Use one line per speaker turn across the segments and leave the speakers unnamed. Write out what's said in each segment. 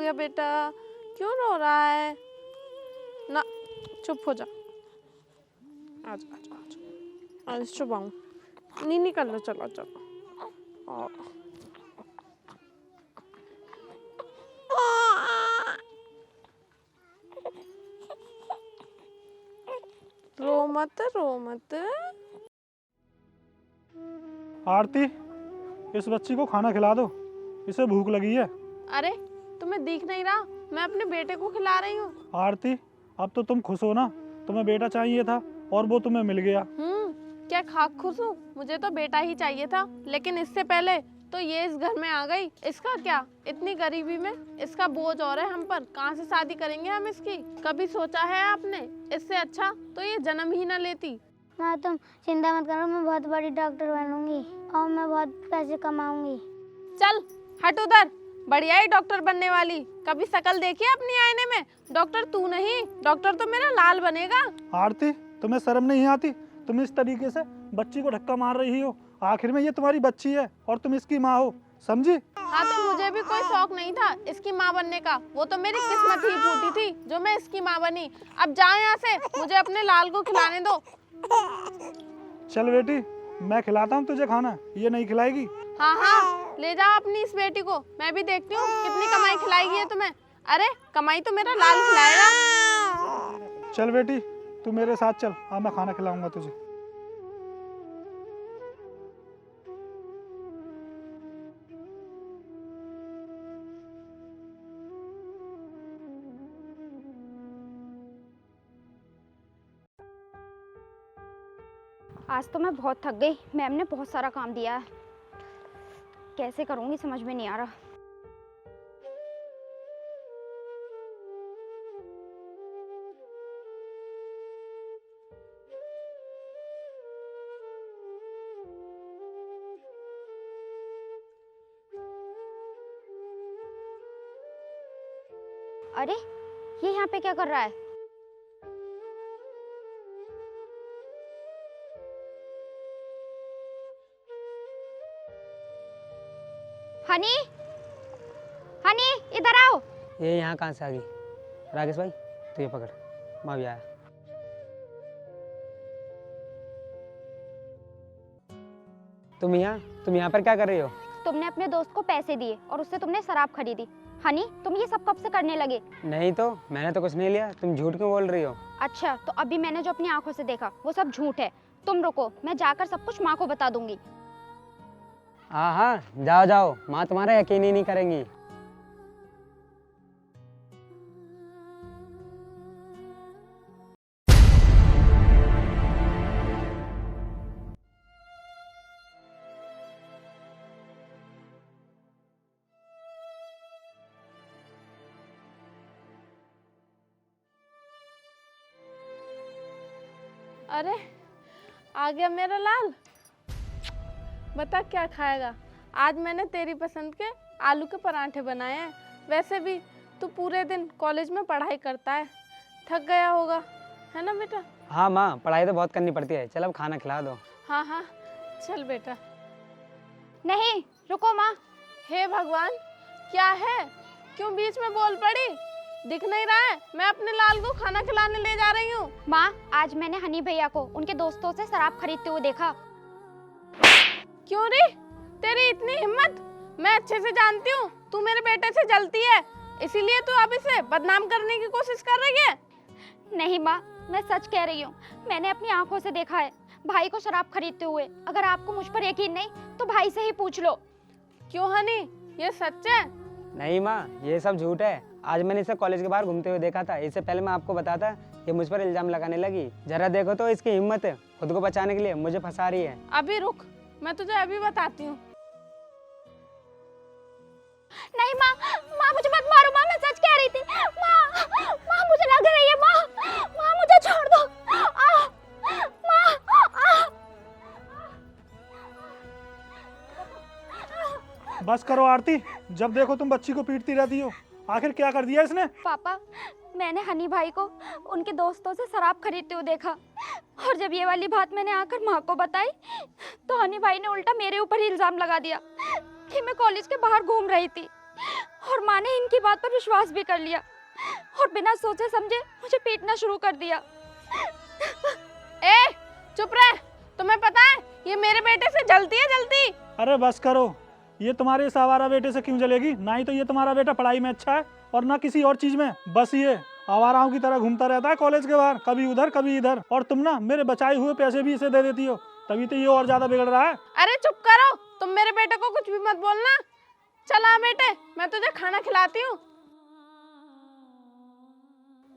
गया बेटा? क्यों रो रहा है? ना चुप हो जा। आजा आजा आजा। आज चुप आऊँ। नहीं करना, चलो चलो। रो मत रो मत।
आरती, इस बच्ची को खाना खिला दो, इसे भूख लगी है।
अरे तुम्हें दिख नहीं रहा? मैं अपने बेटे को खिला रही हूँ।
आरती, अब तो तुम खुश हो ना? तुम्हें बेटा चाहिए था और वो तुम्हें मिल गया।
क्या खाक खुश हूँ? मुझे तो बेटा ही चाहिए था, लेकिन इससे पहले तो ये इस घर में आ गई। इसका क्या, इतनी गरीबी में इसका बोझ और है हम पर। कहाँ से शादी करेंगे हम इसकी? कभी सोचा है आपने? इससे अच्छा तो ये जन्म ही न लेती।
माँ तुम चिंता मत करो, मैं बहुत बड़ी डॉक्टर बनूंगी और मैं बहुत पैसे कमाऊंगी।
चल हट उधर, बढ़िया ही डॉक्टर बनने वाली। कभी शकल देखी है अपनी आईने में? डॉक्टर तू नहीं, डॉक्टर तो मेरा लाल बनेगा।
आरती, तुम्हें शर्म नहीं आती? तुम इस तरीके से बच्ची को धक्का मार रही हो। आखिर में ये तुम्हारी बच्ची है और तुम इसकी माँ हो, समझी?
हाँ तो मुझे भी कोई शौक नहीं था इसकी माँ बनने का। वो तो मेरी किस्मत ही फूटी थी जो मैं इसकी माँ बनी। अब जा यहाँ से, मुझे अपने लाल को खिलाने दो।
चल बेटी, मैं खिलाता हूँ तुझे खाना, ये नहीं खिलाएगी।
हाँ हाँ, ले जाओ अपनी इस बेटी को, मैं भी देखती हूँ कितनी कमाई खिलाएगी है तुम्हें। अरे कमाई तो मेरा लाल खिलाएगा।
चल बेटी, तू मेरे साथ चल, हाँ मैं खाना खिलाऊंगा तुझे।
आज तो मैं बहुत थक गई। मैम ने बहुत सारा काम दिया है, कैसे करूँगी समझ में नहीं आ रहा। अरे ये यहाँ पे क्या कर रहा है? हनी, हनी इधर आओ।
ये यहाँ कहाँ से आ गई? राकेश भाई तू ये पकड़, मैं भी आया। तुम यहाँ पर क्या कर रही हो?
तुमने अपने दोस्त को पैसे दिए और उससे तुमने शराब खरीदी। हनी तुम ये सब कब से करने लगे?
नहीं तो मैंने तो कुछ नहीं लिया, तुम झूठ क्यों बोल रही हो?
अच्छा तो अभी मैंने जो अपनी आंखों से देखा वो सब झूठ है। तुम रुको, मैं जाकर सब कुछ माँ को बता दूंगी।
हाँ हाँ जाओ जाओ, माँ तुम्हारा यकीन ही नहीं करेंगी।
अरे आ गया मेरा लाल। बता क्या खाएगा? आज मैंने तेरी पसंद के आलू के पराठे बनाए हैं। वैसे भी तू पूरे दिन कॉलेज में पढ़ाई करता है, थक गया होगा, है ना बेटा?
हाँ माँ, पढ़ाई तो बहुत करनी पड़ती है। चल अब खाना खिला दो।
हाँ हाँ चल बेटा।
नहीं रुको माँ।
हे भगवान, क्या है? क्यों बीच में बोल पड़ी? दिख नहीं रहा है? मैं अपने लाल को खाना खिलाने ले जा रही हूँ।
माँ आज मैंने हनी भैया को उनके दोस्तों से शराब खरीदते हुए देखा।
क्यों रे, तेरी इतनी हिम्मत? मैं अच्छे से जानती हूँ तू मेरे बेटे से जलती है, इसीलिए तू अब इसे बदनाम करने की कोशिश कर रही है।
नहीं माँ, मैं सच कह रही हूँ। मैंने अपनी आंखों से देखा है भाई को शराब खरीदते हुए। अगर आपको मुझ पर यकीन नहीं तो भाई से ही पूछ लो।
क्यों हनी, ये सच है?
नहीं माँ, ये सब झूठ है। आज मैंने इसे कॉलेज के बाहर घूमते हुए देखा था। इससे पहले मैं आपको बताता, ये मुझ पर इल्जाम लगाने लगी। जरा देखो तो इसकी हिम्मत है, खुद को बचाने के लिए मुझे फंसा रही है।
अभी रुक, मैं तुझे अभी बताती हूँ।
नहीं माँ, माँ मुझे मत मारो माँ, मैं सच कह रही थी। माँ, माँ मुझे लग रही है माँ, माँ मुझे छोड़ दो। माँ,
बस करो आरती, जब देखो तुम बच्ची को पीटती रहती हो। आखिर क्या कर दिया इसने?
पापा मैंने हनी भाई को उनके दोस्तों से शराब खरीदते हुए देखा, और जब ये वाली बात मैंने आकर माँ को बताई तो हनी भाई ने उल्टा मेरे ऊपर ही इल्जाम लगा दिया कि मैं कॉलेज के बाहर घूम रही थी। और माँ ने इनकी बात पर विश्वास भी कर लिया और बिना सोचे समझे मुझे पीटना शुरू कर दिया।
ए चुप रह, तुम्हें पता है ये मेरे बेटे से जलती है जलती।
अरे बस करो, ये तुम्हारे इस आवारा बेटे से क्यों जलेगी? ना ही तो ये तुम्हारा बेटा पढ़ाई में अच्छा है और ना किसी और चीज में। बस ये आवाराओं की तरह घूमता रहता है कॉलेज के बाहर, कभी उधर कभी इधर। और तुम ना मेरे बचाए हुए पैसे भी इसे दे देती हो, तभी तो ये और ज्यादा बिगड़ रहा है।
अरे चुप करो, तुम मेरे बेटे को कुछ भी मत बोलना। चला बेटे, मैं तुझे खाना खिलाती हूँ।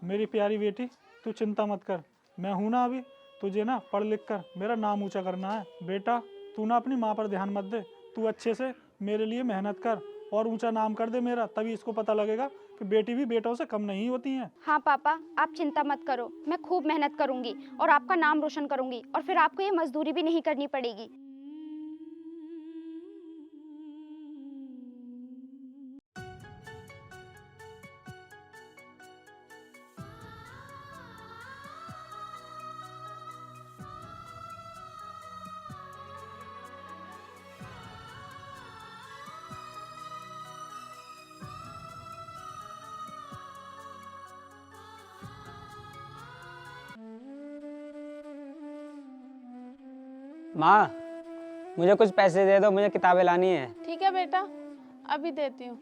मेरी प्यारी बेटी, तू चिंता मत कर, मैं हूं ना अभी। तुझे ना पढ़ लिख कर मेरा नाम ऊंचा करना है बेटा। तू ना अपनी माँ पर ध्यान मत दे, तू अच्छे से मेरे लिए मेहनत कर और ऊंचा नाम कर दे मेरा, तभी इसको पता लगेगा कि बेटी भी बेटों से कम नहीं होती हैं।
हाँ पापा, आप चिंता मत करो, मैं खूब मेहनत करूंगी और आपका नाम रोशन करूंगी और फिर आपको ये मजदूरी भी नहीं करनी पड़ेगी।
माँ, मुझे कुछ पैसे दे दो, मुझे किताबें लानी है।
ठीक है बेटा, अभी देती हूँ।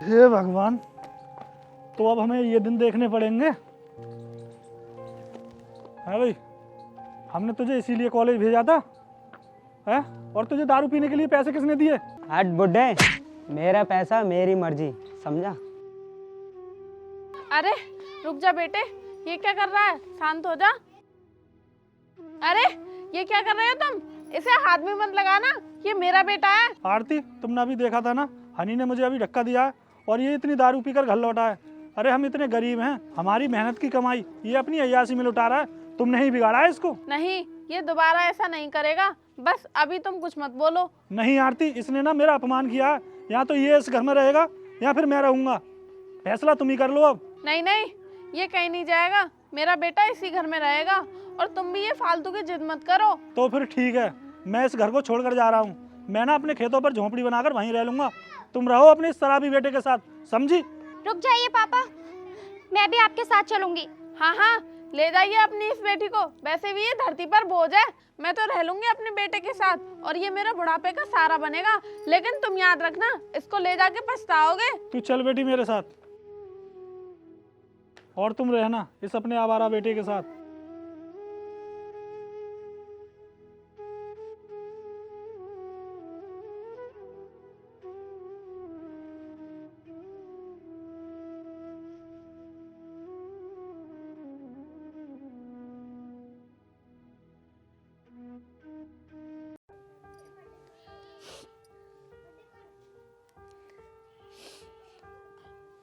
हे भगवान, तो अब हमें ये दिन देखने पड़ेंगे। है भाई, हमने तुझे इसीलिए कॉलेज भेजा था है? और तुझे दारू पीने के लिए पैसे किसने दिए?
हट बुड्ढे, मेरा पैसा मेरी मर्जी, समझा?
अरे रुक जा बेटे, ये क्या कर रहा है? शांत हो जा। अरे ये क्या कर रहे हो तुम? इसे हाथ में मत लगाना, ये मेरा बेटा है।
आरती, तुमने अभी देखा था ना, हनी ने मुझे अभी धक्का दिया है और ये इतनी दारू पीकर घर लौटा है। अरे हम इतने गरीब हैं, हमारी मेहनत की कमाई ये अपनी अय्याशी में लुटा रहा है। तुमने ही बिगाड़ा है इसको।
नहीं, ये दोबारा ऐसा नहीं करेगा। बस अभी तुम कुछ मत बोलो।
नहीं आरती, इसने ना मेरा अपमान किया है। या तो ये इस घर में रहेगा या फिर मैं रहूंगा। फैसला तुम ही कर लो अब।
नहीं नहीं, ये कहीं नहीं जाएगा। मेरा बेटा इसी घर में रहेगा और तुम भी ये फालतू की जिद मत करो।
तो फिर ठीक है, मैं इस घर को छोड़कर जा रहा हूँ। मैं ना अपने खेतों पर झोंपड़ी बनाकर वहीं रह लूंगा। तुम रहो अपने इस शराबी बेटे के साथ, समझी?
रुक जाइए पापा, मैं भी आपके साथ चलूंगी।
हाँ हाँ, ले जाइए अपनी इस बेटी को। वैसे भी ये धरती पर बोझ है। मैं तो रह लूंगी अपने बेटे के साथ और ये मेरा बुढ़ापे का सहारा बनेगा। लेकिन तुम याद रखना, इसको ले जाके पछताओगे।
तू चल बेटी मेरे साथ, और तुम रहना इस अपने आवारा बेटे के साथ।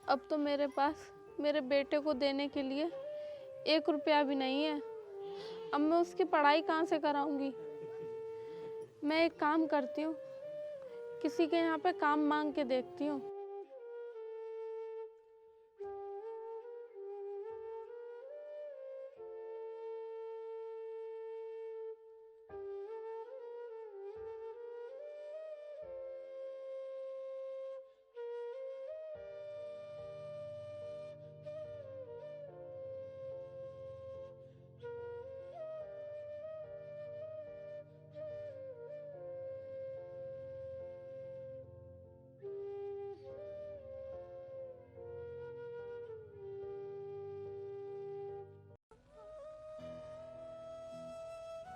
अब तो मेरे पास मेरे बेटे को देने के लिए 1 रुपया भी नहीं है। अब मैं उसकी पढ़ाई कहाँ से कराऊंगी। मैं एक काम करती हूँ, किसी के यहाँ पे काम मांग के देखती हूँ।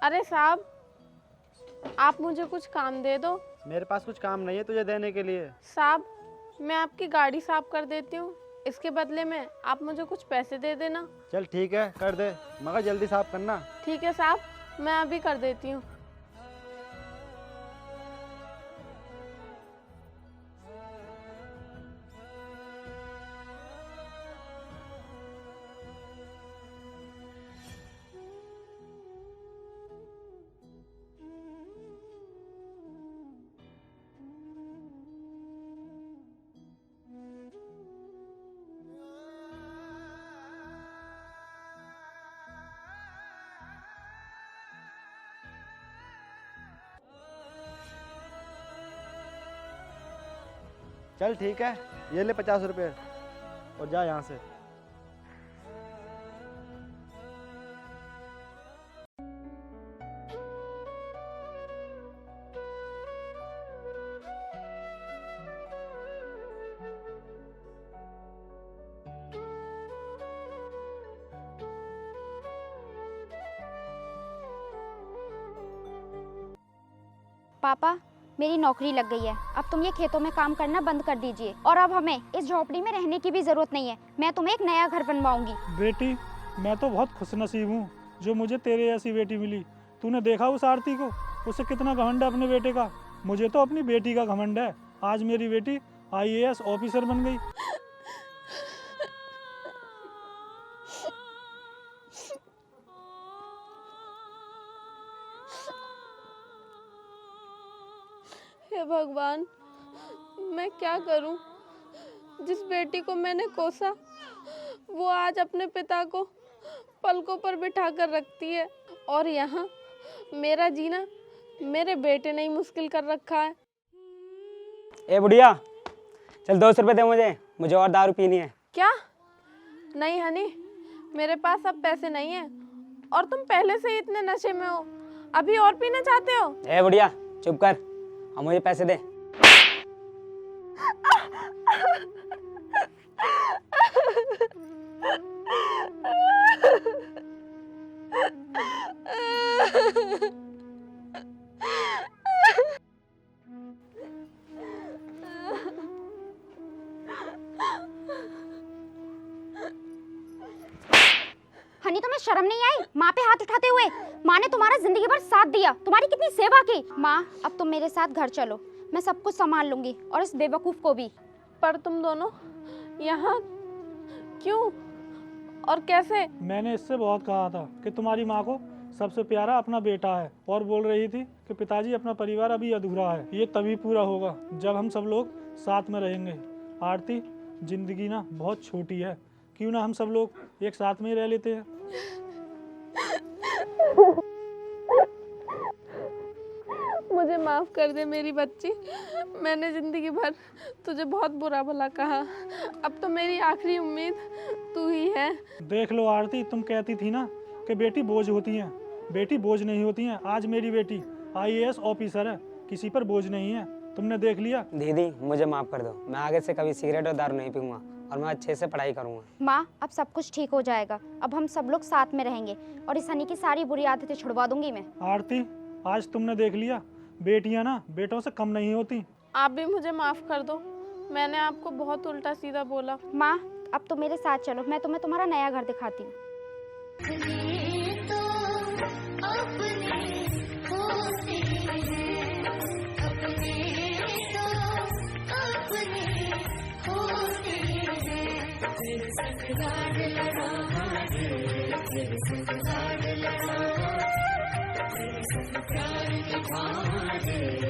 अरे साहब, आप मुझे कुछ काम दे दो।
मेरे पास कुछ काम नहीं है तुझे देने के लिए।
साहब, मैं आपकी गाड़ी साफ कर देती हूँ, इसके बदले में आप मुझे कुछ पैसे दे देना।
चल ठीक है, कर दे, मगर जल्दी साफ करना।
ठीक है साहब, मैं अभी कर देती हूँ।
चल ठीक है, ये ले 50 रुपये और जा यहाँ से।
पापा, मेरी नौकरी लग गई है। अब तुम ये खेतों में काम करना बंद कर दीजिए और अब हमें इस झोपड़ी में रहने की भी जरूरत नहीं है। मैं तुम्हें एक नया घर बनवाऊंगी।
बेटी, मैं तो बहुत खुशनसीब हूँ जो मुझे तेरे जैसी बेटी मिली। तूने देखा उस आरती को, उसे कितना घमंड है अपने बेटे का। मुझे तो अपनी बेटी का घमंड है। आज मेरी बेटी IAS ऑफिसर बन गई।
हे भगवान, मैं क्या करूं। जिस बेटी को मैंने कोसा वो आज अपने पिता को पलकों पर बिठा कर रखती है और यहाँ मेरा जीना मेरे बेटे ने ही मुश्किल कर रखा है।
ए बुढ़िया, चल 200 रुपये दे मुझे और दारू पीनी है।
क्या? नहीं हनी, मेरे पास अब पैसे नहीं है और तुम पहले से ही इतने नशे में हो। अभी और पीना चाहते हो?
ए बुढ़िया, चुप कर और मुझे पैसे दे।
हनी, तुम्हें शर्म नहीं आई माँ पे हाथ उठाते हुए? माँ ने तुम्हारा जिंदगी भर साथ दिया, तुम्हारी कितनी सेवा की। माँ, अब तुम मेरे साथ घर चलो, मैं सब कुछ संभाल लूंगी और इस बेवकूफ को भी।
पर तुम दोनों यहाँ क्यों और कैसे?
मैंने इससे बहुत कहा था कि तुम्हारी माँ को सबसे प्यारा अपना बेटा है और बोल रही थी कि पिताजी अपना परिवार अभी अधूरा है। ये तभी पूरा होगा जब हम सब लोग साथ में रहेंगे। आरती, जिंदगी ना बहुत छोटी है, क्यों ना हम सब लोग एक साथ में ही रह लेते हैं।
मुझे मुझे माफ़ कर दे मेरी बच्ची। मैंने ज़िंदगी भर तुझे बहुत बुरा भला कहा, अब तो मेरी आखिरी उम्मीद तू ही है।
देख लो आरती, तुम कहती थी ना कि बेटी बोझ होती है, बेटी बोझ नहीं होती है। आज मेरी बेटी IAS ऑफिसर है, किसी पर बोझ नहीं है। तुमने देख लिया।
दीदी मुझे माफ़ कर दो, मैं आगे से कभी सिगरेट और दारू नहीं पीऊँगा और मैं अच्छे से पढ़ाई करूँगा।
माँ अब सब कुछ ठीक हो जाएगा, अब हम सब लोग साथ में रहेंगे और इस हनी की सारी बुरी आदतें छुड़वा दूंगी मैं।
आरती आज तुमने देख लिया, बेटियां ना बेटों से कम नहीं होती।
आप भी मुझे माफ़ कर दो, मैंने आपको बहुत उल्टा सीधा बोला।
माँ अब तो मेरे साथ चलो, मैं तुम्हें तुम्हारा नया घर दिखाती हूँ।